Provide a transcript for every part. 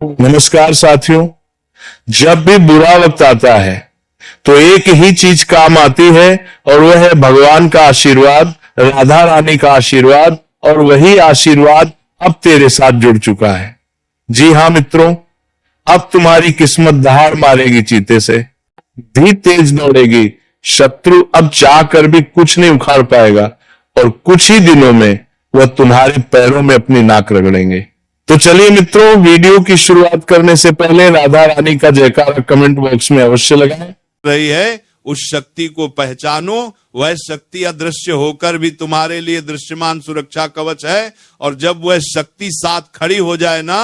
नमस्कार साथियों। जब भी बुरा वक्त आता है तो एक ही चीज काम आती है और वह है भगवान का आशीर्वाद, राधा रानी का आशीर्वाद। और वही आशीर्वाद अब तेरे साथ जुड़ चुका है। जी हां मित्रों, अब तुम्हारी किस्मत दहाड़ मारेगी, चीते से भी तेज दौड़ेगी। शत्रु अब चाह कर भी कुछ नहीं उखाड़ पाएगा और कुछ ही दिनों में वह तुम्हारे पैरों में अपनी नाक रगड़ेंगे। तो चलिए मित्रों, वीडियो की शुरुआत करने से पहले राधा रानी का जयकारा कमेंट बॉक्स में अवश्य लगाएं। रही है उस शक्ति को पहचानो। वह शक्ति अदृश्य होकर भी तुम्हारे लिए दृश्यमान सुरक्षा कवच है। और जब वह शक्ति साथ खड़ी हो जाए ना,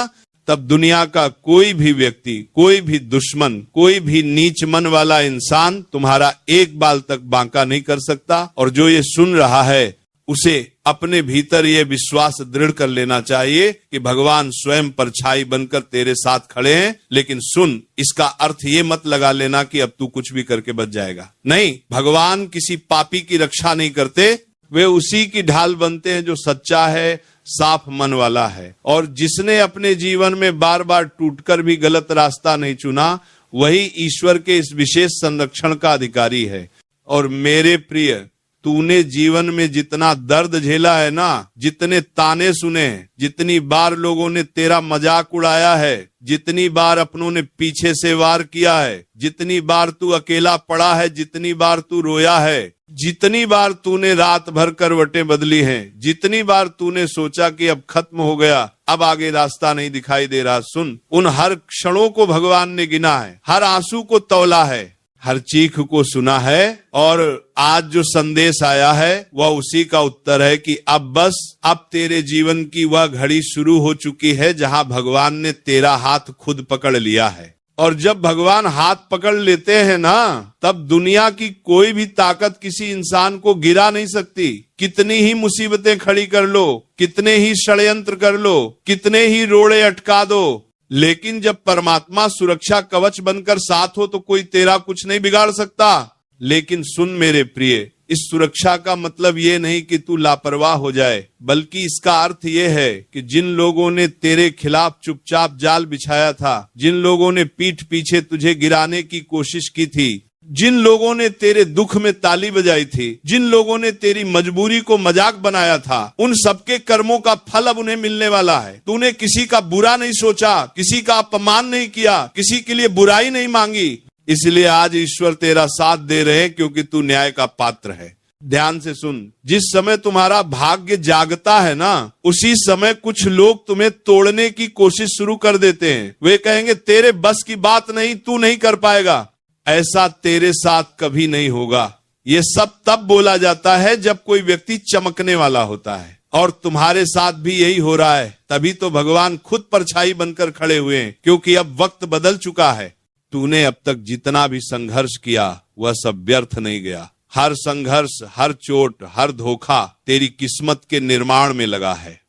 तब दुनिया का कोई भी व्यक्ति, कोई भी दुश्मन, कोई भी नीच मन वाला इंसान तुम्हारा एक बाल तक बांका नहीं कर सकता। और जो ये सुन रहा है उसे अपने भीतर ये विश्वास दृढ़ कर लेना चाहिए कि भगवान स्वयं परछाई बनकर तेरे साथ खड़े हैं। लेकिन सुन, इसका अर्थ ये मत लगा लेना कि अब तू कुछ भी करके बच जाएगा। नहीं, भगवान किसी पापी की रक्षा नहीं करते। वे उसी की ढाल बनते हैं जो सच्चा है, साफ मन वाला है। और जिसने अपने जीवन में बार बार टूटकर भी गलत रास्ता नहीं चुना, वही ईश्वर के इस विशेष संरक्षण का अधिकारी है। और मेरे प्रिय, तूने जीवन में जितना दर्द झेला है ना, जितने ताने सुने हैं, जितनी बार लोगों ने तेरा मजाक उड़ाया है, जितनी बार अपनों ने पीछे से वार किया है, जितनी बार तू अकेला पड़ा है, जितनी बार तू रोया है, जितनी बार तूने रात भर करवटें बदली हैं, जितनी बार तूने सोचा कि अब खत्म हो गया, अब आगे रास्ता नहीं दिखाई दे रहा, सुन, उन हर क्षणों को भगवान ने गिना है, हर आंसू को तौला है, हर चीख को सुना है। और आज जो संदेश आया है वह उसी का उत्तर है कि अब तेरे जीवन की वह घड़ी शुरू हो चुकी है जहां भगवान ने तेरा हाथ खुद पकड़ लिया है। और जब भगवान हाथ पकड़ लेते हैं ना, तब दुनिया की कोई भी ताकत किसी इंसान को गिरा नहीं सकती। कितनी ही मुसीबतें खड़ी कर लो, कितने ही षड्यंत्र कर लो, कितने ही रोड़े अटका दो, लेकिन जब परमात्मा सुरक्षा कवच बनकर साथ हो तो कोई तेरा कुछ नहीं बिगाड़ सकता। लेकिन सुन मेरे प्रिय, इस सुरक्षा का मतलब ये नहीं कि तू लापरवाह हो जाए, बल्कि इसका अर्थ ये है कि जिन लोगों ने तेरे खिलाफ चुपचाप जाल बिछाया था, जिन लोगों ने पीठ पीछे तुझे गिराने की कोशिश की थी, जिन लोगों ने तेरे दुख में ताली बजाई थी, जिन लोगों ने तेरी मजबूरी को मजाक बनाया था, उन सबके कर्मों का फल अब उन्हें मिलने वाला है। तूने किसी का बुरा नहीं सोचा, किसी का अपमान नहीं किया, किसी के लिए बुराई नहीं मांगी, इसलिए आज ईश्वर तेरा साथ दे रहे हैं, क्योंकि तू न्याय का पात्र है। ध्यान से सुन, जिस समय तुम्हारा भाग्य जागता है ना, उसी समय कुछ लोग तुम्हें तोड़ने की कोशिश शुरू कर देते हैं। वे कहेंगे तेरे बस की बात नहीं, तू नहीं कर पाएगा। ऐसा तेरे साथ कभी नहीं होगा। ये सब तब बोला जाता है जब कोई व्यक्ति चमकने वाला होता है, और तुम्हारे साथ भी यही हो रहा है। तभी तो भगवान खुद परछाई बनकर खड़े हुए हैं, क्योंकि अब वक्त बदल चुका है। तूने अब तक जितना भी संघर्ष किया वह सब व्यर्थ नहीं गया। हर संघर्ष, हर चोट, हर धोखा तेरी किस्मत के निर्माण में लगा है।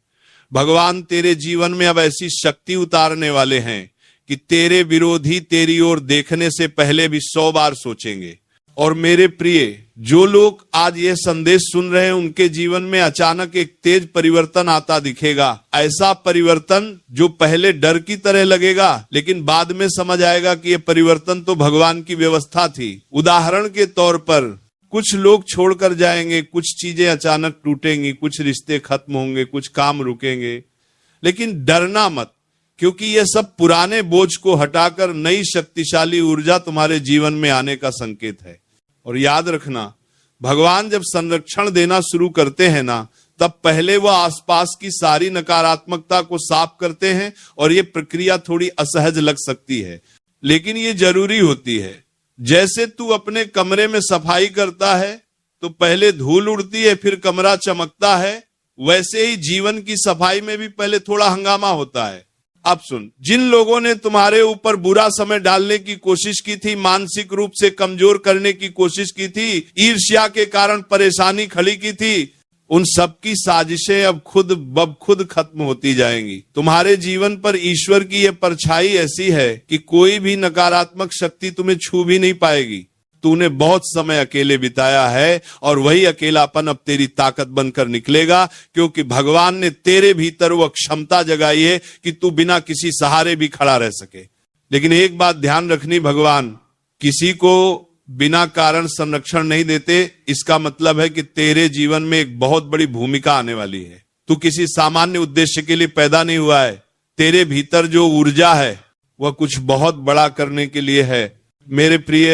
भगवान तेरे जीवन में अब ऐसी शक्ति उतारने वाले हैं कि तेरे विरोधी तेरी ओर देखने से पहले भी 100 बार सोचेंगे। और मेरे प्रिय, जो लोग आज ये संदेश सुन रहे हैं, उनके जीवन में अचानक एक तेज परिवर्तन आता दिखेगा। ऐसा परिवर्तन जो पहले डर की तरह लगेगा, लेकिन बाद में समझ आएगा कि ये परिवर्तन तो भगवान की व्यवस्था थी। उदाहरण के तौर पर, कुछ लोग छोड़कर जाएंगे, कुछ चीजें अचानक टूटेंगी, कुछ रिश्ते खत्म होंगे, कुछ काम रुकेंगे। लेकिन डरना मत, क्योंकि ये सब पुराने बोझ को हटाकर नई शक्तिशाली ऊर्जा तुम्हारे जीवन में आने का संकेत है। और याद रखना, भगवान जब संरक्षण देना शुरू करते हैं ना, तब पहले वह आसपास की सारी नकारात्मकता को साफ करते हैं। और ये प्रक्रिया थोड़ी असहज लग सकती है, लेकिन ये जरूरी होती है। जैसे तू अपने कमरे में सफाई करता है तो पहले धूल उड़ती है, फिर कमरा चमकता है, वैसे ही जीवन की सफाई में भी पहले थोड़ा हंगामा होता है। अब सुन, जिन लोगों ने तुम्हारे ऊपर बुरा समय डालने की कोशिश की थी, मानसिक रूप से कमजोर करने की कोशिश की थी, ईर्ष्या के कारण परेशानी खड़ी की थी, उन सबकी साजिशें अब खुद खत्म होती जाएंगी। तुम्हारे जीवन पर ईश्वर की यह परछाई ऐसी है कि कोई भी नकारात्मक शक्ति तुम्हें छू भी नहीं पाएगी। तूने बहुत समय अकेले बिताया है और वही अकेलापन अब तेरी ताकत बनकर निकलेगा, क्योंकि भगवान ने तेरे भीतर वह क्षमता जगाई है कि तू बिना किसी सहारे भी खड़ा रह सके। लेकिन एक बात ध्यान रखनी, भगवान किसी को बिना कारण संरक्षण नहीं देते। इसका मतलब है कि तेरे जीवन में एक बहुत बड़ी भूमिका आने वाली है। तू किसी सामान्य उद्देश्य के लिए पैदा नहीं हुआ है। तेरे भीतर जो ऊर्जा है वह कुछ बहुत बड़ा करने के लिए है। मेरे प्रिय,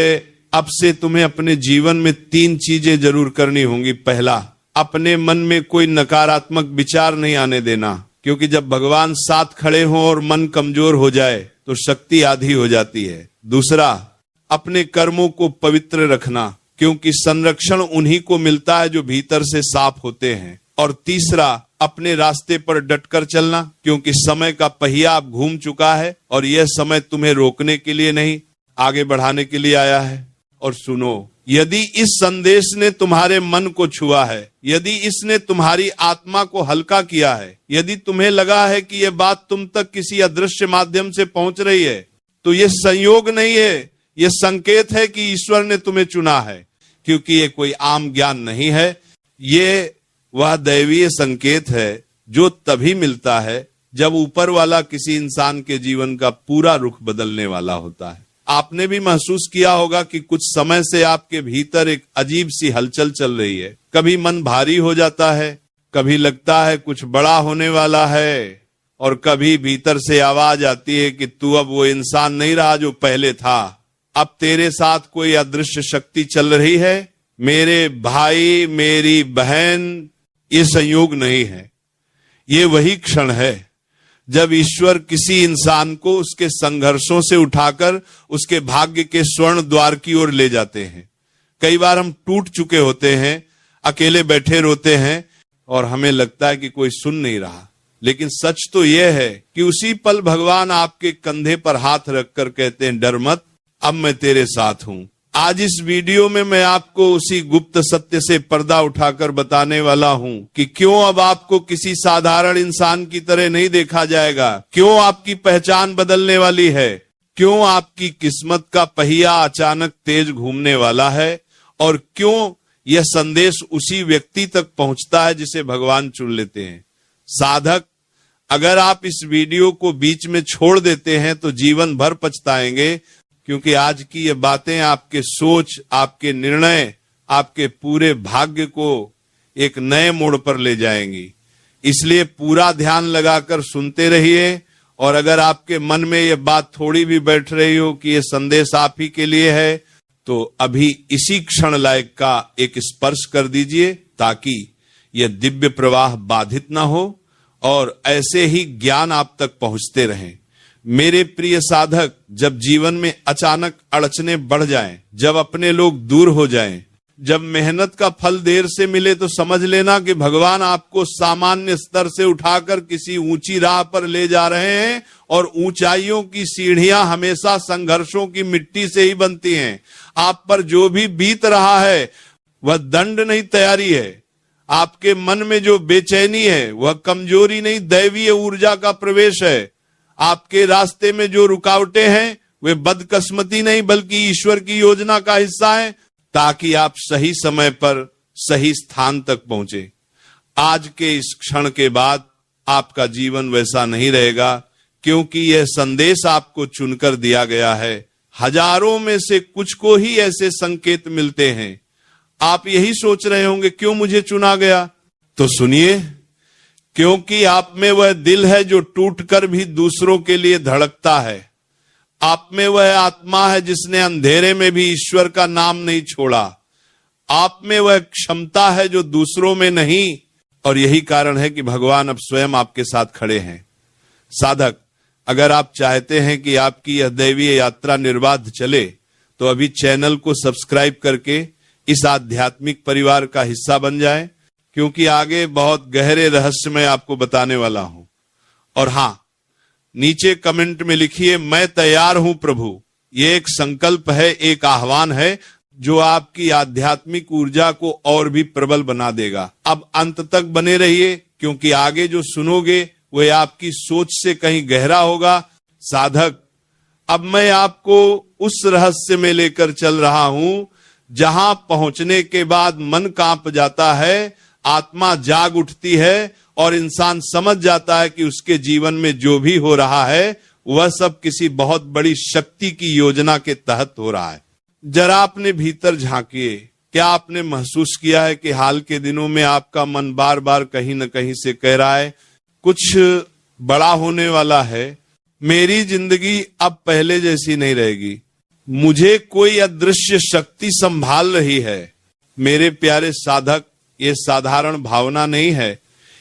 अब से तुम्हें अपने जीवन में 3 चीजें जरूर करनी होंगी। पहला, अपने मन में कोई नकारात्मक विचार नहीं आने देना, क्योंकि जब भगवान साथ खड़े हों और मन कमजोर हो जाए तो शक्ति आधी हो जाती है। दूसरा, अपने कर्मों को पवित्र रखना, क्योंकि संरक्षण उन्हीं को मिलता है जो भीतर से साफ होते हैं। और तीसरा, अपने रास्ते पर डटकर चलना, क्योंकि समय का पहिया अब घूम चुका है और यह समय तुम्हें रोकने के लिए नहीं, आगे बढ़ाने के लिए आया है। और सुनो, यदि इस संदेश ने तुम्हारे मन को छुआ है, यदि इसने तुम्हारी आत्मा को हल्का किया है, यदि तुम्हें लगा है कि यह बात तुम तक किसी अदृश्य माध्यम से पहुंच रही है, तो यह संयोग नहीं है, यह संकेत है कि ईश्वर ने तुम्हें चुना है। क्योंकि यह कोई आम ज्ञान नहीं है, ये वह दैवीय संकेत है जो तभी मिलता है जब ऊपर वाला किसी इंसान के जीवन का पूरा रुख बदलने वाला होता है। आपने भी महसूस किया होगा कि कुछ समय से आपके भीतर एक अजीब सी हलचल चल रही है। कभी मन भारी हो जाता है, कभी लगता है कुछ बड़ा होने वाला है, और कभी भीतर से आवाज आती है कि तू अब वो इंसान नहीं रहा जो पहले था, अब तेरे साथ कोई अदृश्य शक्ति चल रही है। मेरे भाई, मेरी बहन, ये संयोग नहीं है, ये वही क्षण है जब ईश्वर किसी इंसान को उसके संघर्षों से उठाकर उसके भाग्य के स्वर्ण द्वार की ओर ले जाते हैं। कई बार हम टूट चुके होते हैं, अकेले बैठे रोते हैं और हमें लगता है कि कोई सुन नहीं रहा, लेकिन सच तो यह है कि उसी पल भगवान आपके कंधे पर हाथ रखकर कहते हैं, डर मत, अब मैं तेरे साथ हूं। आज इस वीडियो में मैं आपको उसी गुप्त सत्य से पर्दा उठाकर बताने वाला हूं कि क्यों अब आपको किसी साधारण इंसान की तरह नहीं देखा जाएगा, क्यों आपकी पहचान बदलने वाली है, क्यों आपकी किस्मत का पहिया अचानक तेज घूमने वाला है, और क्यों यह संदेश उसी व्यक्ति तक पहुंचता है जिसे भगवान चुन लेते हैं। साधक, अगर आप इस वीडियो को बीच में छोड़ देते हैं तो जीवन भर पछताएंगे, क्योंकि आज की ये बातें आपके सोच, आपके निर्णय, आपके पूरे भाग्य को एक नए मोड़ पर ले जाएंगी। इसलिए पूरा ध्यान लगाकर सुनते रहिए, और अगर आपके मन में ये बात थोड़ी भी बैठ रही हो कि ये संदेश आप ही के लिए है, तो अभी इसी क्षण लायक का एक स्पर्श कर दीजिए, ताकि यह दिव्य प्रवाह बाधित ना हो और ऐसे ही ज्ञान आप तक पहुंचते रहें। मेरे प्रिय साधक, जब जीवन में अचानक अड़चनें बढ़ जाएं, जब अपने लोग दूर हो जाएं, जब मेहनत का फल देर से मिले, तो समझ लेना कि भगवान आपको सामान्य स्तर से उठाकर किसी ऊंची राह पर ले जा रहे हैं, और ऊंचाइयों की सीढ़ियां हमेशा संघर्षों की मिट्टी से ही बनती हैं। आप पर जो भी बीत रहा है वह दंड नहीं, तैयारी है। आपके मन में जो बेचैनी है वह कमजोरी नहीं, दैवीय ऊर्जा का प्रवेश है। आपके रास्ते में जो रुकावटें हैं वे बदकिस्मती नहीं, बल्कि ईश्वर की योजना का हिस्सा है, ताकि आप सही समय पर सही स्थान तक पहुंचे। आज के इस क्षण के बाद आपका जीवन वैसा नहीं रहेगा, क्योंकि यह संदेश आपको चुनकर दिया गया है। हजारों में से कुछ को ही ऐसे संकेत मिलते हैं। आप यही सोच रहे होंगे, क्यों मुझे चुना गया? तो सुनिए, क्योंकि आप में वह दिल है जो टूटकर भी दूसरों के लिए धड़कता है। आप में वह आत्मा है जिसने अंधेरे में भी ईश्वर का नाम नहीं छोड़ा। आप में वह क्षमता है जो दूसरों में नहीं, और यही कारण है कि भगवान अब स्वयं आपके साथ खड़े हैं। साधक, अगर आप चाहते हैं कि आपकी यह दैवीय यात्रा निर्बाध चले, तो अभी चैनल को सब्सक्राइब करके इस आध्यात्मिक परिवार का हिस्सा बन जाएं, क्योंकि आगे बहुत गहरे रहस्य मैं आपको बताने वाला हूं। और हां, नीचे कमेंट में लिखिए, मैं तैयार हूं प्रभु। ये एक संकल्प है, एक आह्वान है जो आपकी आध्यात्मिक ऊर्जा को और भी प्रबल बना देगा। अब अंत तक बने रहिए, क्योंकि आगे जो सुनोगे वह आपकी सोच से कहीं गहरा होगा। साधक, अब मैं आपको उस रहस्य में लेकर चल रहा हूं जहां पहुंचने के बाद मन कांप जाता है, आत्मा जाग उठती है और इंसान समझ जाता है कि उसके जीवन में जो भी हो रहा है वह सब किसी बहुत बड़ी शक्ति की योजना के तहत हो रहा है। जरा अपने भीतर झांकिए, क्या आपने महसूस किया है कि हाल के दिनों में आपका मन बार बार कहीं न कहीं से कह रहा है कुछ बड़ा होने वाला है, मेरी जिंदगी अब पहले जैसी नहीं रहेगी, मुझे कोई अदृश्य शक्ति संभाल रही है। मेरे प्यारे साधक, ये साधारण भावना नहीं है,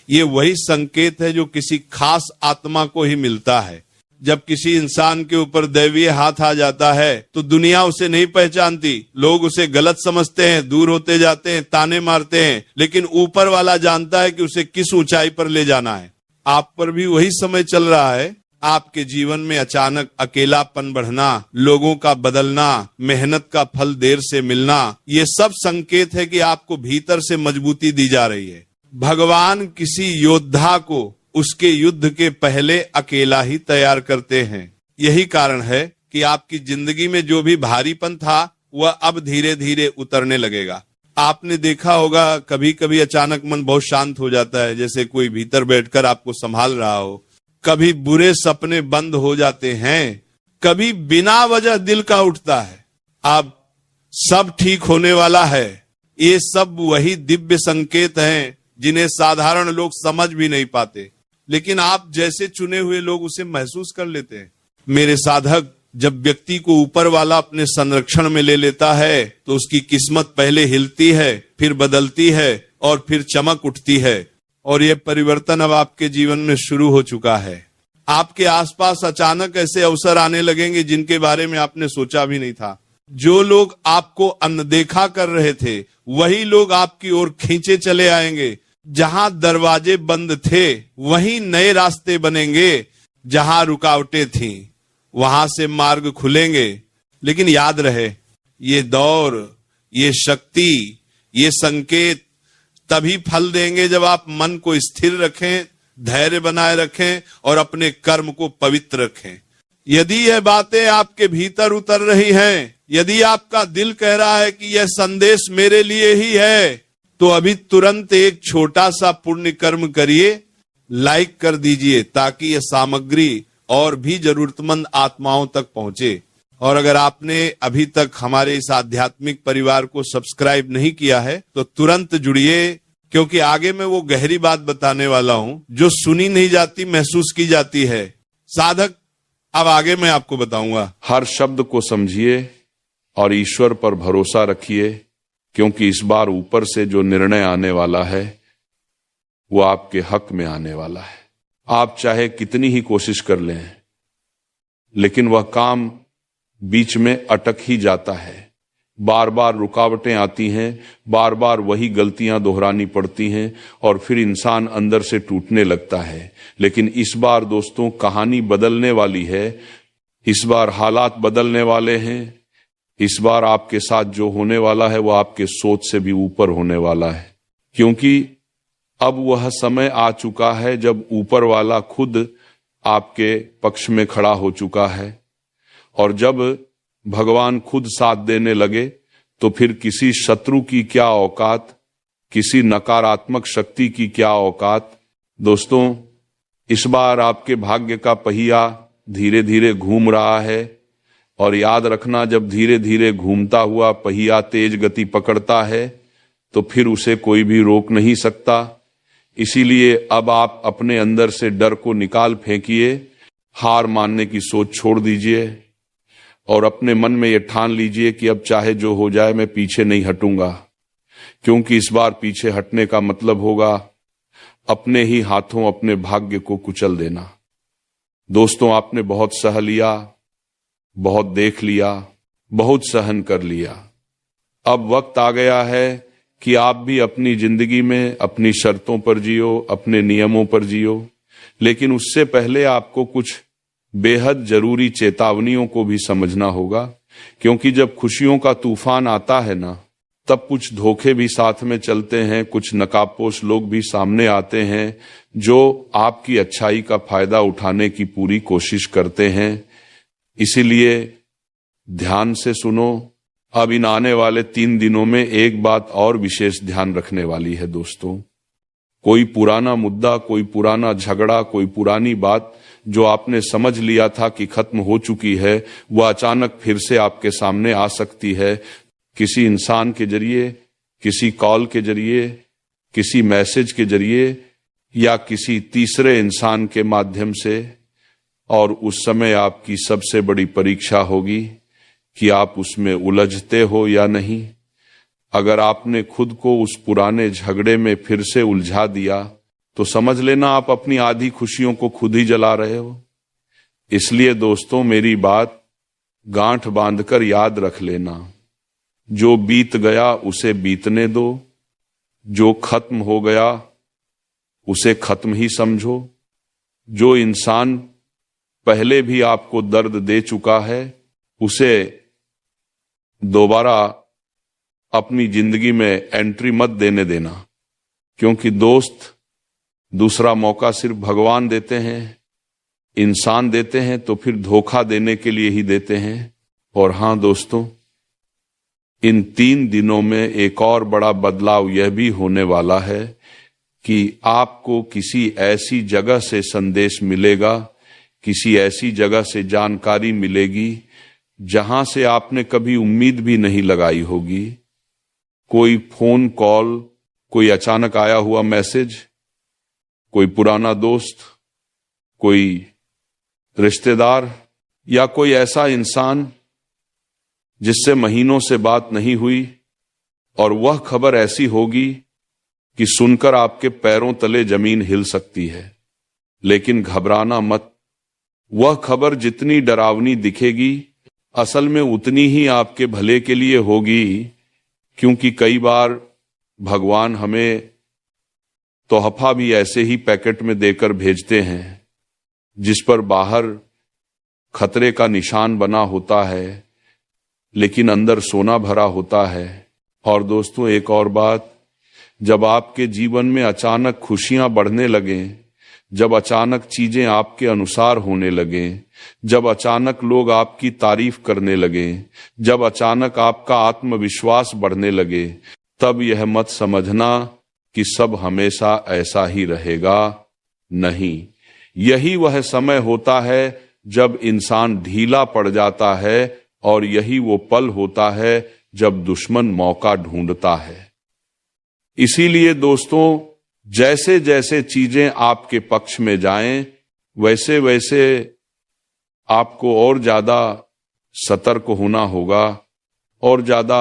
ये वही संकेत है जो किसी खास आत्मा को ही मिलता है। जब किसी इंसान के ऊपर दैवीय हाथ आ जाता है तो दुनिया उसे नहीं पहचानती, लोग उसे गलत समझते हैं, दूर होते जाते हैं, ताने मारते हैं, लेकिन ऊपर वाला जानता है कि उसे किस ऊंचाई पर ले जाना है। आप पर भी वही समय चल रहा है। आपके जीवन में अचानक अकेलापन बढ़ना, लोगों का बदलना, मेहनत का फल देर से मिलना, ये सब संकेत है कि आपको भीतर से मजबूती दी जा रही है। भगवान किसी योद्धा को उसके युद्ध के पहले अकेला ही तैयार करते हैं। यही कारण है कि आपकी जिंदगी में जो भी भारीपन था वह अब धीरे धीरे उतरने लगेगा। आपने देखा होगा कभी कभी अचानक मन बहुत शांत हो जाता है, जैसे कोई भीतर बैठकर आपको संभाल रहा हो। कभी बुरे सपने बंद हो जाते हैं, कभी बिना वजह दिल का उठता है अब सब ठीक होने वाला है। ये सब वही दिव्य संकेत हैं जिन्हें साधारण लोग समझ भी नहीं पाते, लेकिन आप जैसे चुने हुए लोग उसे महसूस कर लेते हैं। मेरे साधक, जब व्यक्ति को ऊपर वाला अपने संरक्षण में ले लेता है तो उसकी किस्मत पहले हिलती है, फिर बदलती है और फिर चमक उठती है। और यह परिवर्तन अब आपके जीवन में शुरू हो चुका है। आपके आसपास अचानक ऐसे अवसर आने लगेंगे जिनके बारे में आपने सोचा भी नहीं था। जो लोग आपको अनदेखा कर रहे थे वही लोग आपकी ओर खींचे चले आएंगे। जहां दरवाजे बंद थे वहीं नए रास्ते बनेंगे, जहां रुकावटें थीं वहां से मार्ग खुलेंगे। लेकिन याद रहे, ये दौर, ये शक्ति, ये संकेत तभी फल देंगे जब आप मन को स्थिर रखें, धैर्य बनाए रखें और अपने कर्म को पवित्र रखें। यदि यह बातें आपके भीतर उतर रही हैं, यदि आपका दिल कह रहा है कि यह संदेश मेरे लिए ही है, तो अभी तुरंत एक छोटा सा पुण्य कर्म करिए, लाइक कर दीजिए ताकि यह सामग्री और भी जरूरतमंद आत्माओं तक पहुंचे। और अगर आपने अभी तक हमारे इस आध्यात्मिक परिवार को सब्सक्राइब नहीं किया है तो तुरंत जुड़िए, क्योंकि आगे मैं वो गहरी बात बताने वाला हूं जो सुनी नहीं जाती, महसूस की जाती है। साधक, अब आगे मैं आपको बताऊंगा। हर शब्द को समझिए और ईश्वर पर भरोसा रखिए, क्योंकि इस बार ऊपर से जो निर्णय आने वाला है वो आपके हक में आने वाला है। आप चाहे कितनी ही कोशिश कर लें, लेकिन वह काम बीच में अटक ही जाता है। बार बार रुकावटें आती हैं, बार बार वही गलतियां दोहरानी पड़ती हैं और फिर इंसान अंदर से टूटने लगता है। लेकिन इस बार दोस्तों कहानी बदलने वाली है, इस बार हालात बदलने वाले हैं। इस बार आपके साथ जो होने वाला है वो आपके सोच से भी ऊपर होने वाला है, क्योंकि अब वह समय आ चुका है जब ऊपर वाला खुद आपके पक्ष में खड़ा हो चुका है। और जब भगवान खुद साथ देने लगे तो फिर किसी शत्रु की क्या औकात, किसी नकारात्मक शक्ति की क्या औकात। दोस्तों, इस बार आपके भाग्य का पहिया धीरे धीरे घूम रहा है, और याद रखना, जब धीरे धीरे घूमता हुआ पहिया तेज गति पकड़ता है तो फिर उसे कोई भी रोक नहीं सकता। इसीलिए अब आप अपने अंदर से डर को निकाल फेंकिए, हार मानने की सोच छोड़ दीजिए और अपने मन में यह ठान लीजिए कि अब चाहे जो हो जाए मैं पीछे नहीं हटूंगा, क्योंकि इस बार पीछे हटने का मतलब होगा अपने ही हाथों अपने भाग्य को कुचल देना। दोस्तों, आपने बहुत सह लिया, बहुत देख लिया, बहुत सहन कर लिया। अब वक्त आ गया है कि आप भी अपनी जिंदगी में अपनी शर्तों पर जियो, अपने नियमों पर जियो। लेकिन उससे पहले आपको कुछ बेहद जरूरी चेतावनियों को भी समझना होगा, क्योंकि जब खुशियों का तूफान आता है ना, तब कुछ धोखे भी साथ में चलते हैं, कुछ नकाबपोश लोग भी सामने आते हैं जो आपकी अच्छाई का फायदा उठाने की पूरी कोशिश करते हैं। इसीलिए ध्यान से सुनो, अब इन आने वाले 3 दिनों में एक बात और विशेष ध्यान रखने वाली है दोस्तों। कोई पुराना मुद्दा, कोई पुराना झगड़ा, कोई पुरानी बात जो आपने समझ लिया था कि खत्म हो चुकी है, वह अचानक फिर से आपके सामने आ सकती है। किसी इंसान के जरिए, किसी कॉल के जरिए, किसी मैसेज के जरिए या किसी तीसरे इंसान के माध्यम से। और उस समय आपकी सबसे बड़ी परीक्षा होगी कि आप उसमें उलझते हो या नहीं। अगर आपने खुद को उस पुराने झगड़े में फिर से उलझा दिया तो समझ लेना आप अपनी आधी खुशियों को खुद ही जला रहे हो। इसलिए दोस्तों, मेरी बात गांठ बांधकर याद रख लेना, जो बीत गया उसे बीतने दो, जो खत्म हो गया उसे खत्म ही समझो। जो इंसान पहले भी आपको दर्द दे चुका है उसे दोबारा अपनी जिंदगी में एंट्री मत देने देना, क्योंकि दोस्त दूसरा मौका सिर्फ भगवान देते हैं। इंसान देते हैं तो फिर धोखा देने के लिए ही देते हैं। और हां दोस्तों, इन 3 दिनों में एक और बड़ा बदलाव यह भी होने वाला है कि आपको किसी ऐसी जगह से संदेश मिलेगा, किसी ऐसी जगह से जानकारी मिलेगी जहां से आपने कभी उम्मीद भी नहीं लगाई होगी। कोई फोन कॉल, कोई अचानक आया हुआ मैसेज, कोई पुराना दोस्त, कोई रिश्तेदार या कोई ऐसा इंसान जिससे महीनों से बात नहीं हुई, और वह खबर ऐसी होगी कि सुनकर आपके पैरों तले जमीन हिल सकती है। लेकिन घबराना मत, वह खबर जितनी डरावनी दिखेगी असल में उतनी ही आपके भले के लिए होगी, क्योंकि कई बार भगवान हमें तोहफा भी ऐसे ही पैकेट में देकर भेजते हैं जिस पर बाहर खतरे का निशान बना होता है लेकिन अंदर सोना भरा होता है। और दोस्तों, एक और बात, जब आपके जीवन में अचानक खुशियां बढ़ने लगें, जब अचानक चीजें आपके अनुसार होने लगें, जब अचानक लोग आपकी तारीफ करने लगें, जब अचानक आपका आत्मविश्वास बढ़ने लगे, तब यह मत समझना कि सब हमेशा ऐसा ही रहेगा। नहीं, यही वह समय होता है जब इंसान ढीला पड़ जाता है, और यही वो पल होता है जब दुश्मन मौका ढूंढता है। इसीलिए दोस्तों, जैसे जैसे चीजें आपके पक्ष में जाएं, वैसे वैसे आपको और ज्यादा सतर्क होना होगा और ज्यादा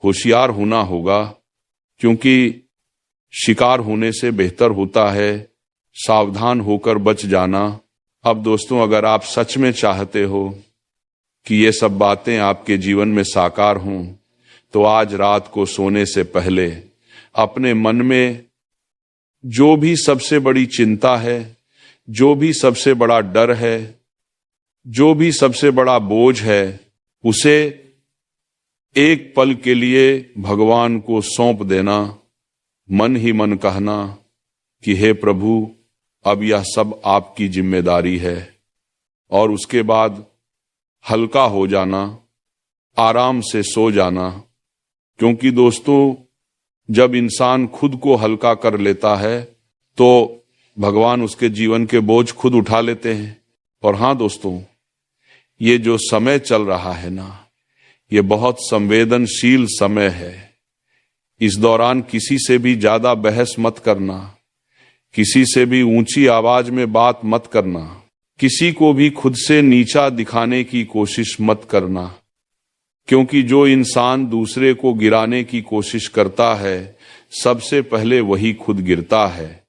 होशियार होना होगा, क्योंकि शिकार होने से बेहतर होता है सावधान होकर बच जाना। अब दोस्तों, अगर आप सच में चाहते हो कि ये सब बातें आपके जीवन में साकार हों, तो आज रात को सोने से पहले अपने मन में जो भी सबसे बड़ी चिंता है, जो भी सबसे बड़ा डर है, जो भी सबसे बड़ा बोझ है, उसे एक पल के लिए भगवान को सौंप देना। मन ही मन कहना कि हे प्रभु, अब यह सब आपकी जिम्मेदारी है। और उसके बाद हल्का हो जाना, आराम से सो जाना। क्योंकि दोस्तों, जब इंसान खुद को हल्का कर लेता है तो भगवान उसके जीवन के बोझ खुद उठा लेते हैं। और हां दोस्तों, ये जो समय चल रहा है ना, ये बहुत संवेदनशील समय है। इस दौरान किसी से भी ज्यादा बहस मत करना, किसी से भी ऊंची आवाज में बात मत करना, किसी को भी खुद से नीचा दिखाने की कोशिश मत करना, क्योंकि जो इंसान दूसरे को गिराने की कोशिश करता है, सबसे पहले वही खुद गिरता है।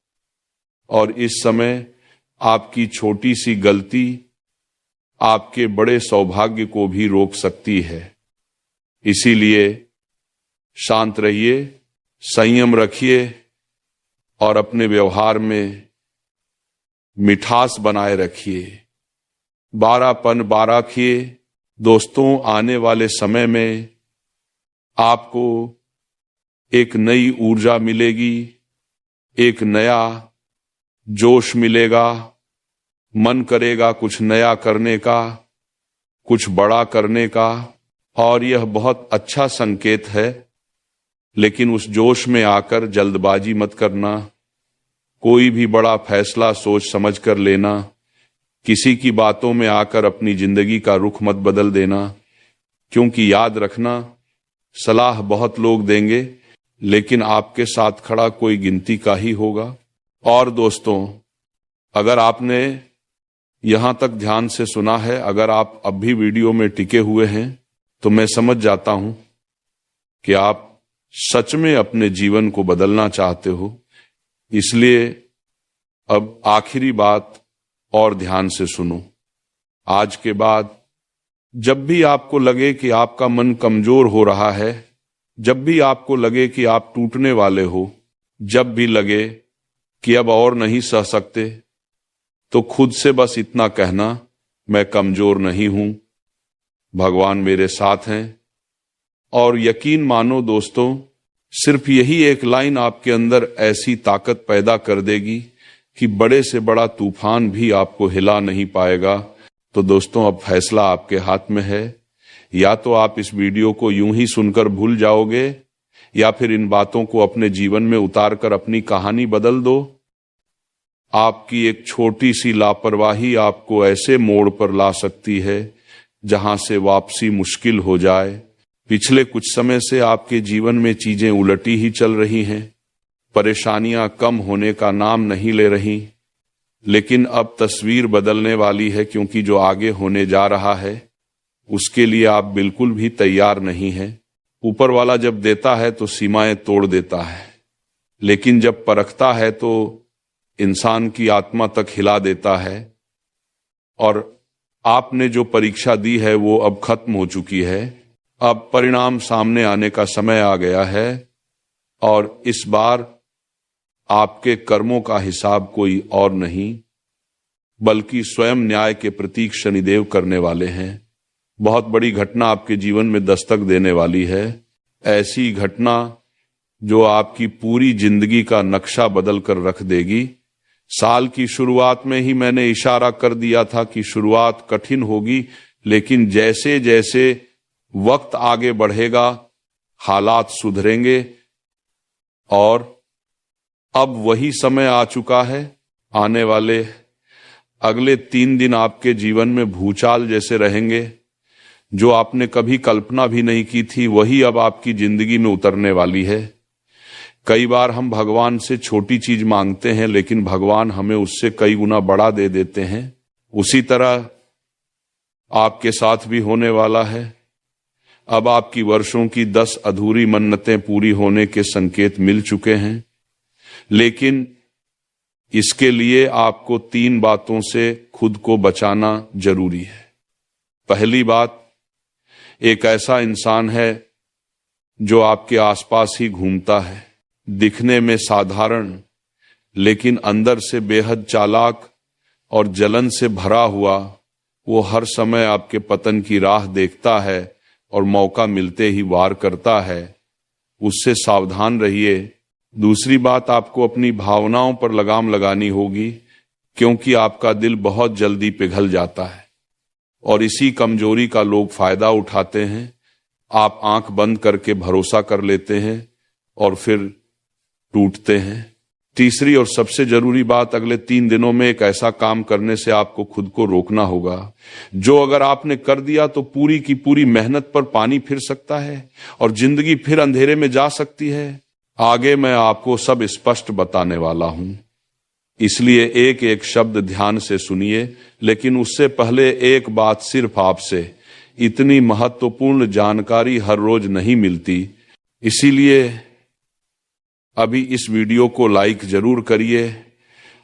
और इस समय आपकी छोटी सी गलती आपके बड़े सौभाग्य को भी रोक सकती है। इसीलिए शांत रहिए, संयम रखिए और अपने व्यवहार में मिठास बनाए रखिए, बारापन बाराखिए। दोस्तों, आने वाले समय में आपको एक नई ऊर्जा मिलेगी, एक नया जोश मिलेगा, मन करेगा कुछ नया करने का, कुछ बड़ा करने का। और यह बहुत अच्छा संकेत है, लेकिन उस जोश में आकर जल्दबाजी मत करना, कोई भी बड़ा फैसला सोच समझ कर लेना, किसी की बातों में आकर अपनी जिंदगी का रुख मत बदल देना, क्योंकि याद रखना, सलाह बहुत लोग देंगे लेकिन आपके साथ खड़ा कोई गिनती का ही होगा। और दोस्तों, अगर आपने यहां तक ध्यान से सुना है, अगर आप अब भी वीडियो में टिके हुए हैं, तो मैं समझ जाता हूं कि आप सच में अपने जीवन को बदलना चाहते हो। इसलिए अब आखिरी बात और ध्यान से सुनो। आज के बाद जब भी आपको लगे कि आपका मन कमजोर हो रहा है, जब भी आपको लगे कि आप टूटने वाले हो, जब भी लगे कि अब और नहीं सह सकते, तो खुद से बस इतना कहना, मैं कमजोर नहीं हूं, भगवान मेरे साथ हैं। और यकीन मानो दोस्तों, सिर्फ यही एक लाइन आपके अंदर ऐसी ताकत पैदा कर देगी कि बड़े से बड़ा तूफान भी आपको हिला नहीं पाएगा। तो दोस्तों, अब फैसला आपके हाथ में है। या तो आप इस वीडियो को यूं ही सुनकर भूल जाओगे, या फिर इन बातों को अपने जीवन में उतारकर अपनी कहानी बदल दो। आपकी एक छोटी सी लापरवाही आपको ऐसे मोड़ पर ला सकती है जहां से वापसी मुश्किल हो जाए। पिछले कुछ समय से आपके जीवन में चीजें उलटी ही चल रही हैं, परेशानियां कम होने का नाम नहीं ले रही, लेकिन अब तस्वीर बदलने वाली है, क्योंकि जो आगे होने जा रहा है उसके लिए आप बिल्कुल भी तैयार नहीं हैं। ऊपर वाला जब देता है तो सीमाएं तोड़ देता है, लेकिन जब परखता है तो इंसान की आत्मा तक हिला देता है। और आपने जो परीक्षा दी है वो अब खत्म हो चुकी है, अब परिणाम सामने आने का समय आ गया है। और इस बार आपके कर्मों का हिसाब कोई और नहीं, बल्कि स्वयं न्याय के प्रतीक शनिदेव करने वाले हैं। बहुत बड़ी घटना आपके जीवन में दस्तक देने वाली है, ऐसी घटना जो आपकी पूरी जिंदगी का नक्शा बदल कर रख देगी। साल की शुरुआत में ही मैंने इशारा कर दिया था कि शुरुआत कठिन होगी, लेकिन जैसे जैसे वक्त आगे बढ़ेगा हालात सुधरेंगे। और अब वही समय आ चुका है। आने वाले अगले 3 दिन आपके जीवन में भूचाल जैसे रहेंगे। जो आपने कभी कल्पना भी नहीं की थी वही अब आपकी जिंदगी में उतरने वाली है। कई बार हम भगवान से छोटी चीज मांगते हैं, लेकिन भगवान हमें उससे कई गुना बड़ा दे देते हैं। उसी तरह आपके साथ भी होने वाला है। अब आपकी वर्षों की 10 अधूरी मन्नतें पूरी होने के संकेत मिल चुके हैं, लेकिन इसके लिए आपको 3 बातों से खुद को बचाना जरूरी है। पहली बात, एक ऐसा इंसान है जो आपके आसपास ही घूमता है, दिखने में साधारण लेकिन अंदर से बेहद चालाक और जलन से भरा हुआ। वो हर समय आपके पतन की राह देखता है और मौका मिलते ही वार करता है। उससे सावधान रहिए। दूसरी बात, आपको अपनी भावनाओं पर लगाम लगानी होगी, क्योंकि आपका दिल बहुत जल्दी पिघल जाता है और इसी कमजोरी का लोग फायदा उठाते हैं। आप आंख बंद करके भरोसा कर लेते हैं और फिर टूटते हैं। तीसरी और सबसे जरूरी बात, अगले 3 दिनों में एक ऐसा काम करने से आपको खुद को रोकना होगा जो अगर आपने कर दिया तो पूरी की पूरी मेहनत पर पानी फिर सकता है और जिंदगी फिर अंधेरे में जा सकती है। आगे मैं आपको सब स्पष्ट बताने वाला हूं, इसलिए एक एक शब्द ध्यान से सुनिए। लेकिन उससे पहले एक बात सिर्फ आपसे, इतनी महत्वपूर्ण जानकारी हर रोज नहीं मिलती, इसीलिए अभी इस वीडियो को लाइक जरूर करिए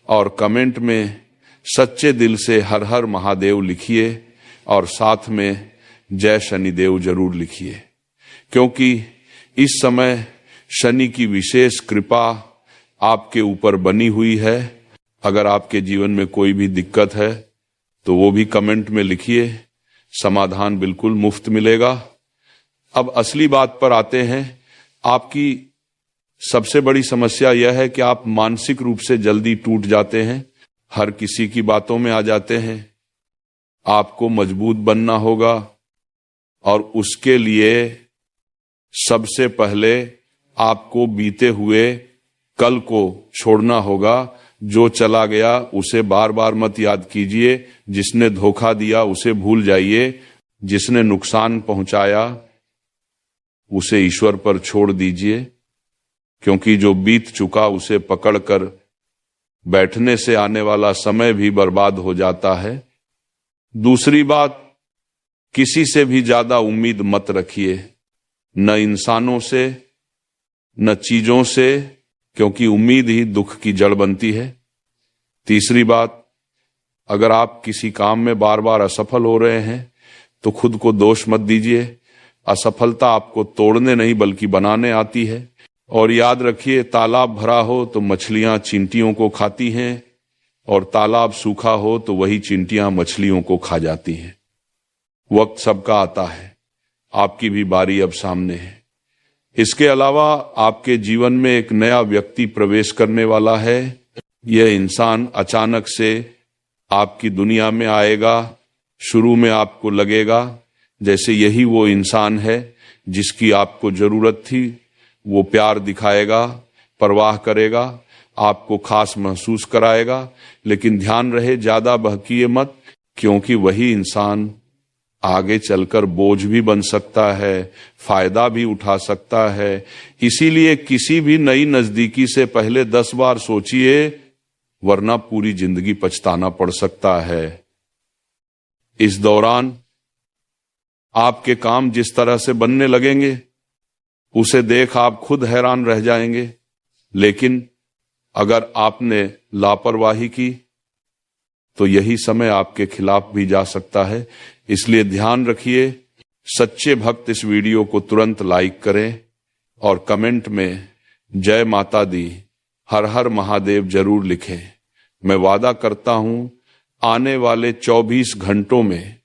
और कमेंट में सच्चे दिल से हर हर महादेव लिखिए और साथ में जय शनिदेव जरूर लिखिए, क्योंकि इस समय शनि की विशेष कृपा आपके ऊपर बनी हुई है। अगर आपके जीवन में कोई भी दिक्कत है तो वो भी कमेंट में लिखिए, समाधान बिल्कुल मुफ्त मिलेगा। अब असली बात पर आते हैं। आपकी सबसे बड़ी समस्या यह है कि आप मानसिक रूप से जल्दी टूट जाते हैं, हर किसी की बातों में आ जाते हैं। आपको मजबूत बनना होगा, और उसके लिए सबसे पहले आपको बीते हुए कल को छोड़ना होगा। जो चला गया उसे बार बार मत याद कीजिए, जिसने धोखा दिया उसे भूल जाइए, जिसने नुकसान पहुंचाया उसे ईश्वर पर छोड़ दीजिए, क्योंकि जो बीत चुका उसे पकड़कर बैठने से आने वाला समय भी बर्बाद हो जाता है। दूसरी बात, किसी से भी ज्यादा उम्मीद मत रखिए, न इंसानों से न चीजों से, क्योंकि उम्मीद ही दुख की जड़ बनती है। तीसरी बात, अगर आप किसी काम में बार बार असफल हो रहे हैं तो खुद को दोष मत दीजिए। असफलता आपको तोड़ने नहीं बल्कि बनाने आती है। और याद रखिए, तालाब भरा हो तो मछलियां चींटियों को खाती हैं, और तालाब सूखा हो तो वही चींटियां मछलियों को खा जाती हैं। वक्त सबका आता है, आपकी भी बारी अब सामने है। इसके अलावा आपके जीवन में एक नया व्यक्ति प्रवेश करने वाला है। यह इंसान अचानक से आपकी दुनिया में आएगा। शुरू में आपको लगेगा जैसे यही वो इंसान है जिसकी आपको जरूरत थी। वो प्यार दिखाएगा, परवाह करेगा, आपको खास महसूस कराएगा, लेकिन ध्यान रहे ज्यादा बहकिए मत, क्योंकि वही इंसान आगे चलकर बोझ भी बन सकता है, फायदा भी उठा सकता है। इसीलिए किसी भी नई नजदीकी से पहले 10 बार सोचिए, वरना पूरी जिंदगी पछताना पड़ सकता है। इस दौरान आपके काम जिस तरह से बनने लगेंगे उसे देख आप खुद हैरान रह जाएंगे, लेकिन अगर आपने लापरवाही की तो यही समय आपके खिलाफ भी जा सकता है। इसलिए ध्यान रखिए। सच्चे भक्त इस वीडियो को तुरंत लाइक करें और कमेंट में जय माता दी, हर हर महादेव जरूर लिखें। मैं वादा करता हूं, आने वाले 24 घंटों में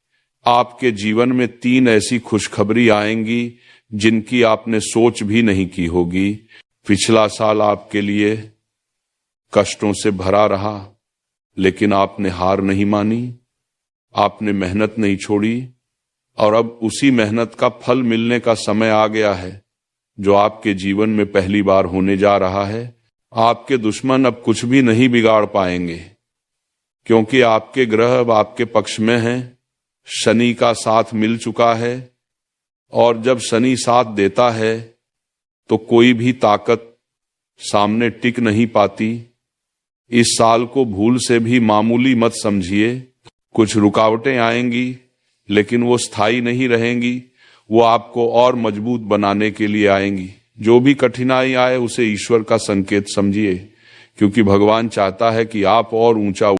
आपके जीवन में 3 ऐसी खुशखबरी आएंगी जिनकी आपने सोच भी नहीं की होगी। पिछला साल आपके लिए कष्टों से भरा रहा, लेकिन आपने हार नहीं मानी, आपने मेहनत नहीं छोड़ी, और अब उसी मेहनत का फल मिलने का समय आ गया है, जो आपके जीवन में पहली बार होने जा रहा है। आपके दुश्मन अब कुछ भी नहीं बिगाड़ पाएंगे, क्योंकि आपके ग्रह अब आपके पक्ष में हैं। शनि का साथ मिल चुका है, और जब शनि साथ देता है तो कोई भी ताकत सामने टिक नहीं पाती। इस साल को भूल से भी मामूली मत समझिए। कुछ रुकावटें आएंगी, लेकिन वो स्थायी नहीं रहेंगी, वो आपको और मजबूत बनाने के लिए आएंगी। जो भी कठिनाई आए उसे ईश्वर का संकेत समझिए, क्योंकि भगवान चाहता है कि आप और ऊंचा